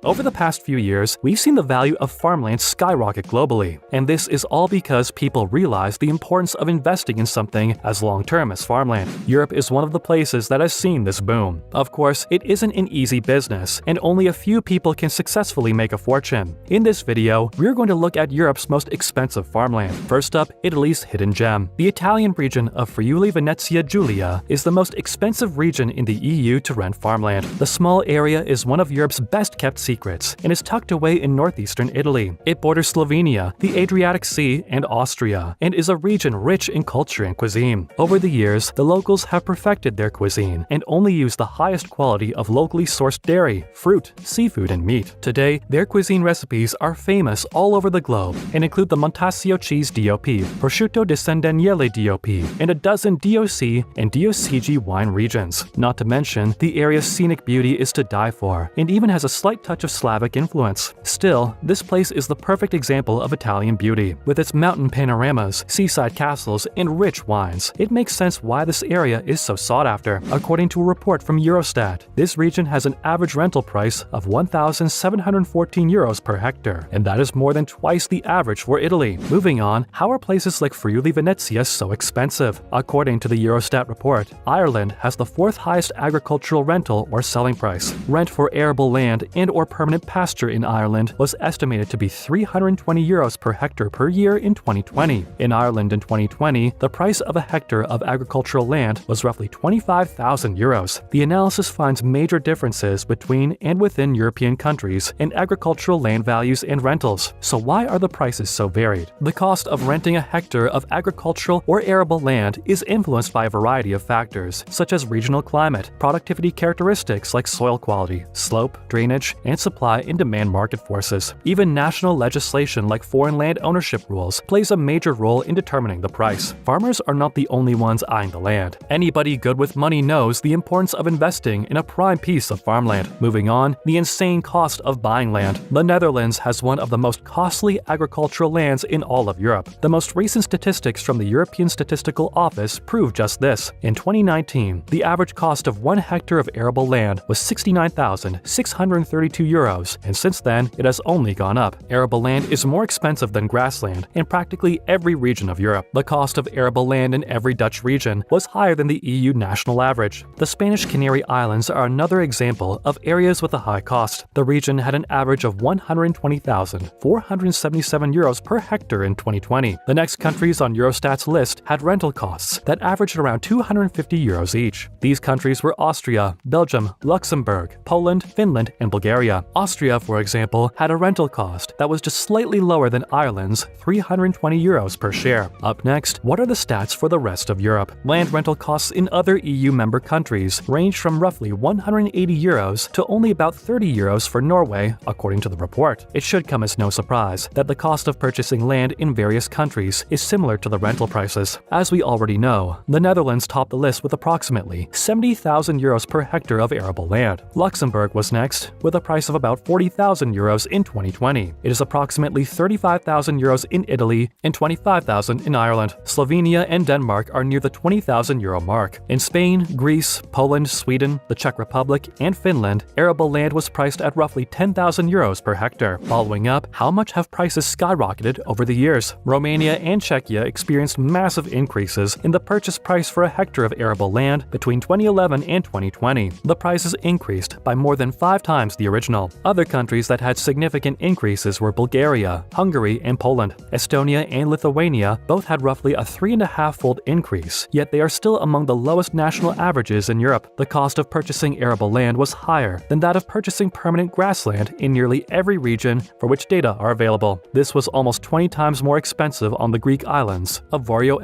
Over the past few years, we've seen the value of farmland skyrocket globally, and this is all because people realize the importance of investing in something as long-term as farmland. Europe is one of the places that has seen this boom. Of course, it isn't an easy business, and only a few people can successfully make a fortune. In this video, we're going to look at Europe's most expensive farmland. First up, Italy's hidden gem. The Italian region of Friuli-Venezia Giulia is the most expensive region in the EU to rent farmland. The small area is one of Europe's best-kept secrets and is tucked away in northeastern Italy. It borders Slovenia, the Adriatic Sea, and Austria, and is a region rich in culture and cuisine. Over the years, the locals have perfected their cuisine and only use the highest quality of locally sourced dairy, fruit, seafood, and meat. Today, their cuisine recipes are famous all over the globe and include the Montasio cheese DOP, Prosciutto di San Daniele DOP, and a dozen DOC and DOCG wine regions. Not to mention, the area's scenic beauty is to die for, and even has a slight touch of Slavic influence. Still, this place is the perfect example of Italian beauty. With its mountain panoramas, seaside castles, and rich wines, it makes sense why this area is so sought after. According to a report from Eurostat, this region has an average rental price of €1,714 per hectare, and that is more than twice the average for Italy. Moving on, how are places like Friuli-Venezia so expensive? According to the Eurostat report, Ireland has the fourth highest agricultural rental or selling price. Rent for arable land and/or permanent pasture in Ireland was estimated to be €320 per hectare per year in 2020. In Ireland in 2020, the price of a hectare of agricultural land was roughly €25,000. The analysis finds major differences between and within European countries in agricultural land values and rentals. So why are the prices so varied? The cost of renting a hectare of agricultural or arable land is influenced by a variety of factors, such as regional climate, productivity characteristics like soil quality, slope, drainage, and supply and demand market forces. Even national legislation like foreign land ownership rules plays a major role in determining the price. Farmers are not the only ones eyeing the land. Anybody good with money knows the importance of investing in a prime piece of farmland. Moving on, the insane cost of buying land. The Netherlands has one of the most costly agricultural lands in all of Europe. The most recent statistics from the European Statistical Office prove just this. In 2019, the average cost of 1 hectare of arable land was €69,632, and since then, it has only gone up. Arable land is more expensive than grassland in practically every region of Europe. The cost of arable land in every Dutch region was higher than the EU national average. The Spanish Canary Islands are another example of areas with a high cost. The region had an average of €120,477 per hectare in 2020. The next countries on Eurostat's list had rental costs that averaged around €250 each. These countries were Austria, Belgium, Luxembourg, Poland, Finland, and Bulgaria. Austria, for example, had a rental cost that was just slightly lower than Ireland's €320 per share. Up next, what are the stats for the rest of Europe? Land rental costs in other EU member countries range from roughly €180 to only about €30 for Norway, according to the report. It should come as no surprise that the cost of purchasing land in various countries is similar to the rental prices. As we already know, the Netherlands topped the list with approximately €70,000 per hectare of arable land. Luxembourg was next, with a price of about €40,000 in 2020. It is approximately €35,000 in Italy and €25,000 in Ireland. Slovenia and Denmark are near the €20,000 mark. In Spain, Greece, Poland, Sweden, the Czech Republic, and Finland, arable land was priced at roughly €10,000 per hectare. Following up, how much have prices skyrocketed over the years? Romania and Czechia experienced massive increases in the purchase price for a hectare of arable land between 2011 and 2020. The prices increased by more than 5 times the original. Other countries that had significant increases were Bulgaria, Hungary, and Poland. Estonia and Lithuania both had roughly a 3.5-fold increase, yet they are still among the lowest national averages in Europe. The cost of purchasing arable land was higher than that of purchasing permanent grassland in nearly every region for which data are available. This was almost 20 times more expensive on the Greek islands of Voryo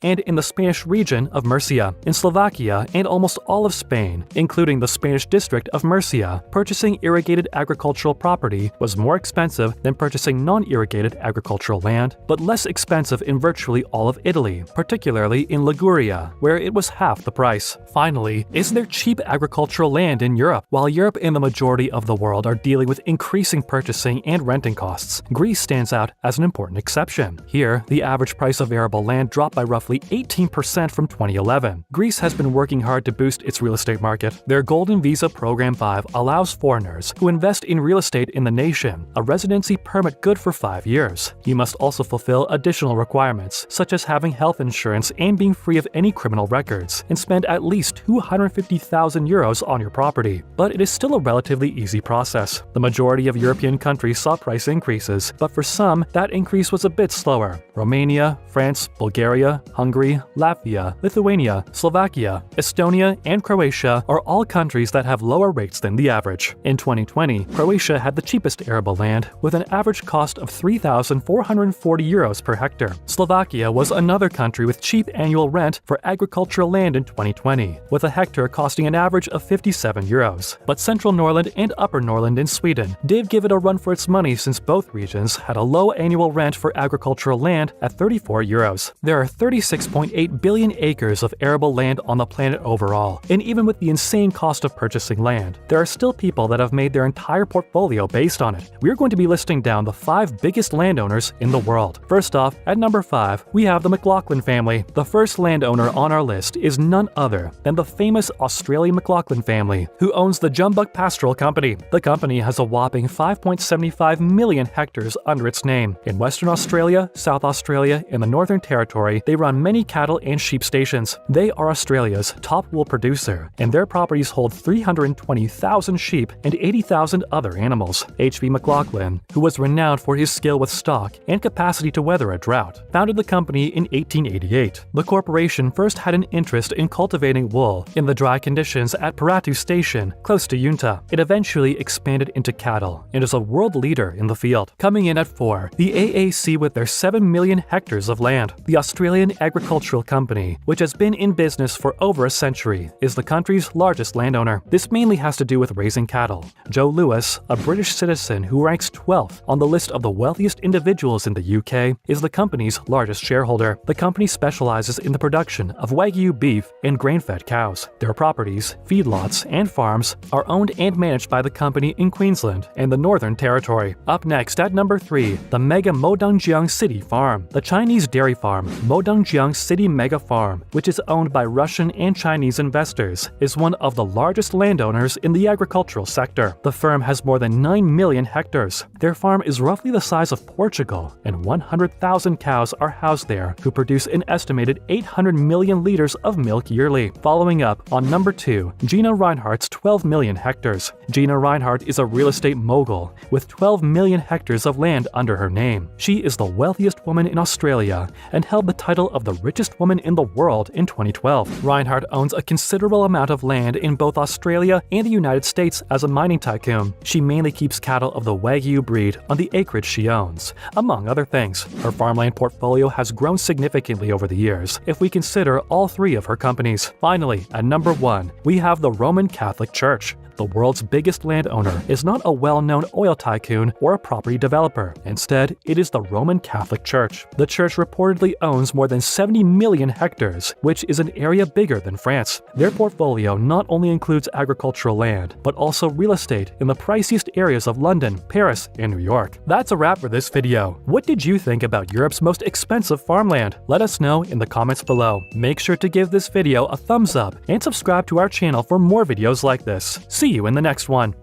and in the Spanish region of Murcia. In Slovakia and almost all of Spain, including the Spanish district of Murcia, purchasing irrigated agricultural property was more expensive than purchasing non-irrigated agricultural land, but less expensive in virtually all of Italy, particularly in Liguria, where it was half the price. Finally, is there cheap agricultural land in Europe? While Europe and the majority of the world are dealing with increasing purchasing and renting costs, Greece stands out as an important exception. Here, the average price of arable land dropped by roughly 18% from 2011. Greece has been working hard to boost its real estate market. Their Golden Visa Program 5 allows foreigners who To invest in real estate in the nation, a residency permit good for 5 years. You must also fulfill additional requirements, such as having health insurance and being free of any criminal records, and spend at least 250,000 euros on your property. But it is still a relatively easy process. The majority of European countries saw price increases, but for some, that increase was a bit slower. Romania, France, Bulgaria, Hungary, Latvia, Lithuania, Slovakia, Estonia, and Croatia are all countries that have lower rates than the average. In 2020, Croatia had the cheapest arable land, with an average cost of 3,440 euros per hectare. Slovakia was another country with cheap annual rent for agricultural land in 2020, with a hectare costing an average of 57 euros. But Central Norrland and Upper Norrland in Sweden did give it a run for its money, since both regions had a low annual rent for agricultural land at 34 euros. There are 36.8 billion acres of arable land on the planet overall, and even with the insane cost of purchasing land, there are still people that have made their entire portfolio based on it. We're going to be listing down the 5 biggest landowners in the world. First off, at number 5, we have the McLaughlin family. The first landowner on our list is none other than the famous Australian McLaughlin family, who owns the Jumbuck Pastoral Company. The company has a whopping 5.75 million hectares under its name. In Western Australia, South Australia, and the Northern Territory, they run many cattle and sheep stations. They are Australia's top wool producer, and their properties hold 320,000 sheep and 80,000 other animals. H.V. McLaughlin, who was renowned for his skill with stock and capacity to weather a drought, founded the company in 1888. The corporation first had an interest in cultivating wool in the dry conditions at Paratu Station, close to Yunta. It eventually expanded into cattle and is a world leader in the field. Coming in at 4, the AAC with their 7 million hectares of land. The Australian Agricultural Company, which has been in business for over a century, is the country's largest landowner. This mainly has to do with raising cattle. Joe Lewis, a British citizen who ranks 12th on the list of the wealthiest individuals in the UK, is the company's largest shareholder. The company specializes in the production of Wagyu beef and grain-fed cows. Their properties, feedlots, and farms are owned and managed by the company in Queensland and the Northern Territory. Up next at number 3, the mega Modongjiang City Farm. The Chinese dairy farm, Modongjiang City Mega Farm, which is owned by Russian and Chinese investors, is one of the largest landowners in the agricultural sector. The firm has more than 9 million hectares. Their farm is roughly the size of Portugal, and 100,000 cows are housed there, who produce an estimated 800 million liters of milk yearly. Following up, on number 2, Gina Reinhardt's 12 million hectares. Gina Reinhardt is a real estate mogul with 12 million hectares of land under her name. She is the wealthiest woman in Australia and held the title of the richest woman in the world in 2012. Reinhardt owns a considerable amount of land in both Australia and the United States as a mining tycoon. She mainly keeps cattle of the Wagyu breed on the acreage she owns, among other things. Her farmland portfolio has grown significantly over the years, if we consider all 3 of her companies. Finally, at number 1, we have the Roman Catholic Church. The world's biggest landowner is not a well-known oil tycoon or a property developer. Instead, it is the Roman Catholic Church. The church reportedly owns more than 70 million hectares, which is an area bigger than France. Their portfolio not only includes agricultural land, but also real estate in the priciest areas of London, Paris, and New York. That's a wrap for this video. What did you think about Europe's most expensive farmland? Let us know in the comments below. Make sure to give this video a thumbs up and subscribe to our channel for more videos like this. See you in the next one.